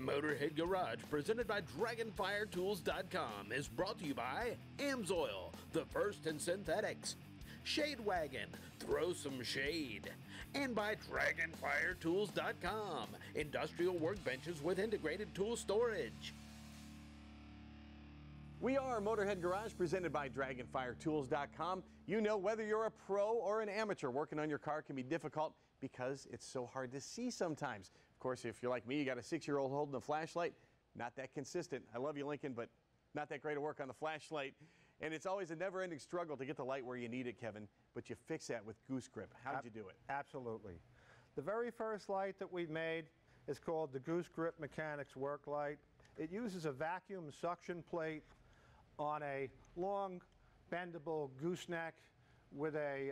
Motorhead Garage, presented by DragonfireTools.com, is brought to you by Amsoil, the first in synthetics, Shade Wagon, throw some shade, and by DragonfireTools.com, industrial workbenches with integrated tool storage. We are Motorhead Garage, presented by DragonfireTools.com. You know, whether you're a pro or an amateur, working on your car can be difficult because it's so hard to see sometimes. Of course, if you're like me, you got a 6-year-old holding a flashlight, not that consistent. I love you, Lincoln, but not that great of work on the flashlight. And it's always a never-ending struggle to get the light where you need it, Kevin, but you fix that with Goose Grip. How'd you do it? Absolutely. The very first light that we made is called the Goose Grip Mechanics Work Light. It uses a vacuum suction plate on a long bendable gooseneck with a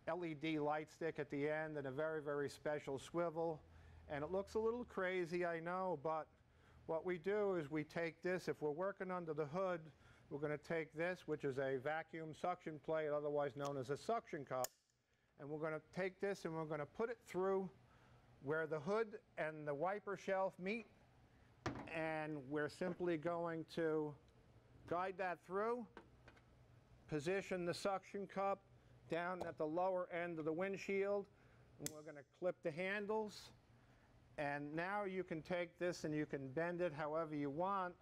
LED light stick at the end and a very, very special swivel. And it looks a little crazy, I know, but what we do is we take this, if we're working under the hood, we're going to take this, which is a vacuum suction plate, otherwise known as a suction cup, and we're going to take this and we're going to put it through where the hood and the wiper shelf meet, and we're simply going to guide that through, position the suction cup down at the lower end of the windshield, and we're going to clip the handles. And now you can take this and you can bend it however you want.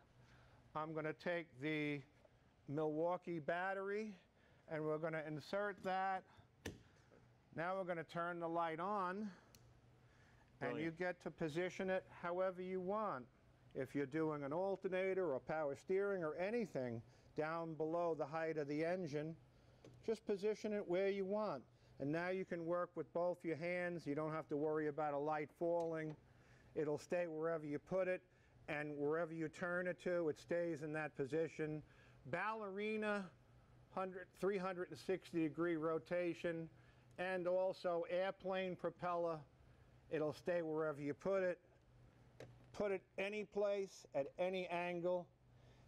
I'm going to take the Milwaukee battery and we're going to insert that. Now we're going to turn the light on. And you get to position it however you want. If you're doing an alternator or power steering or anything down below the height of the engine, just position it where you want. And now you can work with both your hands. You don't have to worry about a light falling. It'll stay wherever you put it, and wherever you turn it to, it stays in that position. Ballerina, 360-degree rotation, and also airplane propeller. It'll stay wherever you put it. Put it any place, at any angle,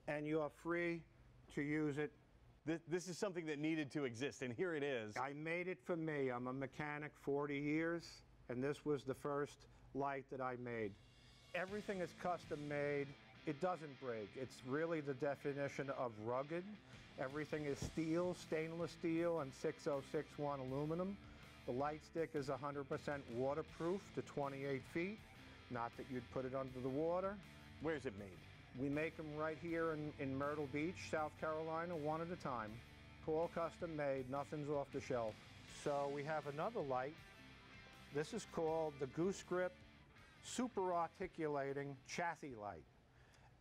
and you are free to use it. This is something that needed to exist, and here it is. I made it for me. I'm a mechanic 40 years, and this was the first light that I made. Everything is custom made. It doesn't break. It's really the definition of rugged. Everything is steel, stainless steel, and 6061 aluminum. The light stick is 100% waterproof to 28 feet. Not that you'd put it under the water. Where's it made? We make them right here in Myrtle Beach, South Carolina, one at a time. All custom made, nothing's off the shelf. So we have another light. This is called the Goose Grip Super Articulating Chassis Light.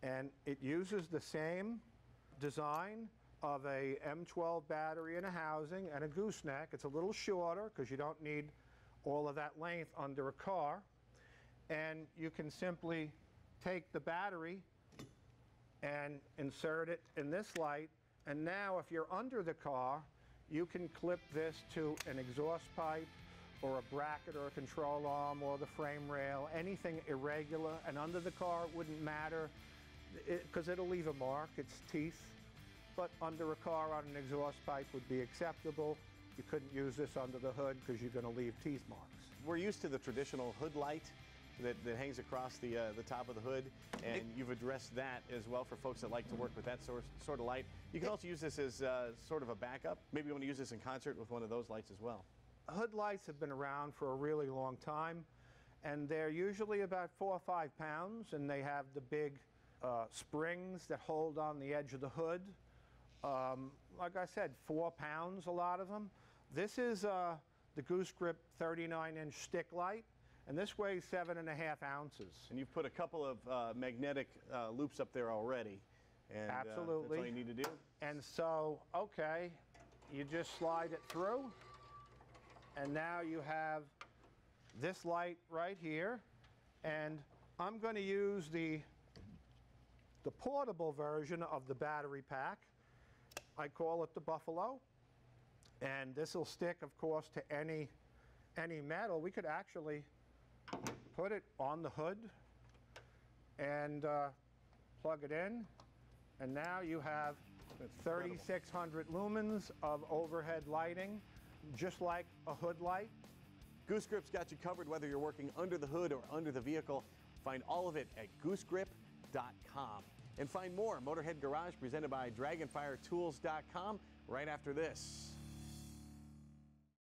And it uses the same design of a M12 battery in a housing and a gooseneck. It's a little shorter because you don't need all of that length under a car. And you can simply take the battery and insert it in this light, and now if you're under the car, you can clip this to an exhaust pipe or a bracket or a control arm or the frame rail, anything irregular, and under the car it wouldn't matter because it'll leave a mark, it's teeth, but under a car on an exhaust pipe would be acceptable. You couldn't use this under the hood because you're going to leave teeth marks. We're used to the traditional hood light that hangs across the top of the hood, and you've addressed that as well for folks that like to work with that sort of light. You can also use this as sort of a backup. Maybe you want to use this in concert with one of those lights as well. Hood lights have been around for a really long time, and they're usually about 4 or 5 pounds, and they have the big springs that hold on the edge of the hood. Like I said, 4 pounds, a lot of them. This is the Goose Grip 39-inch stick light. And this weighs 7.5 ounces. And you've put a couple of magnetic loops up there already. And, absolutely. That's all you need to do. And so, okay, you just slide it through. And now you have this light right here. And I'm going to use the portable version of the battery pack. I call it the Buffalo. And this will stick, of course, to any metal. We could actually put it on the hood and plug it in, and now you have 3,600 lumens of overhead lighting, just like a hood light. Goose Grip's got you covered whether you're working under the hood or under the vehicle. Find all of it at goosegrip.com. And find more Motorhead Garage presented by Dragonfire Tools.com right after this.